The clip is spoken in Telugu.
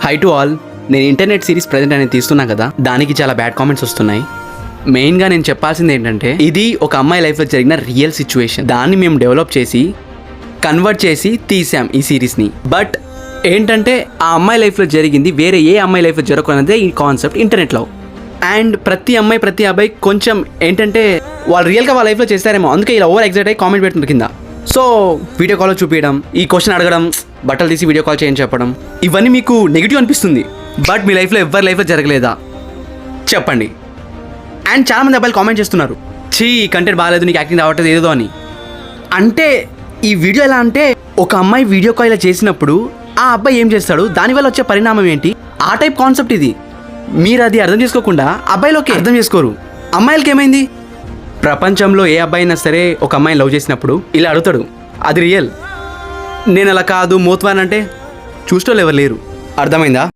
హై టు ఆల్, నేను ఇంటర్నెట్ సిరీస్ ప్రెజెంట్ అనేది తీస్తున్నా కదా, దానికి చాలా బ్యాడ్ కామెంట్స్ వస్తున్నాయి. మెయిన్గా నేను చెప్పాల్సింది ఏంటంటే, ఇది ఒక అమ్మాయి లైఫ్లో జరిగిన రియల్ సిచ్యువేషన్. దాన్ని మేము డెవలప్ చేసి కన్వర్ట్ చేసి తీసాం ఈ సిరీస్ని. బట్ ఏంటంటే ఆ అమ్మాయి లైఫ్లో జరిగింది వేరే ఏ అమ్మాయి లైఫ్లో జరగకున్నదే ఈ కాన్సెప్ట్ ఇంటర్నెట్లో. అండ్ ప్రతి అమ్మాయి ప్రతి అబ్బాయి కొంచెం ఏంటంటే వాళ్ళు రియల్గా వాళ్ళ లైఫ్లో చేస్తారేమో, అందుకే ఇలా ఓవర్ ఎగ్జైట్ అయ్యి కామెంట్ పెడుతున్నారు కింద. సో వీడియో కాల్లో చూపించడం, ఈ క్వశ్చన్ అడగడం, బట్టలు తీసి వీడియో కాల్ చేయని చెప్పడం, ఇవన్నీ మీకు నెగిటివ్ అనిపిస్తుంది. బట్ మీ లైఫ్లో ఎవరి లైఫ్లో జరగలేదా చెప్పండి. అండ్ చాలామంది అబ్బాయిలు కామెంట్ చేస్తున్నారు, చీ కంటెంట్ బాగాలేదు, నీకు యాక్టింగ్ రావట్లేదు ఏదో అని. అంటే ఈ వీడియో ఎలా అంటే, ఒక అమ్మాయి వీడియో కాల్ ఇలా చేసినప్పుడు ఆ అబ్బాయి ఏం చేస్తాడు, దానివల్ల వచ్చే పరిణామం ఏంటి, ఆ టైప్ కాన్సెప్ట్ ఇది. మీరు అది అర్థం చేసుకోకుండా అబ్బాయిలోకి అర్థం చేసుకోరు. అమ్మాయిలకి ఏమైంది, ప్రపంచంలో ఏ అబ్బాయి అయినా సరే ఒక అమ్మాయిని లవ్ చేసినప్పుడు ఇలా అడుగుతాడు, అది రియల్. నేను అలా కాదు మోత్వాన్ అంటే చూసేవాళ్ళు ఎవరు లేరు. అర్థమైందా?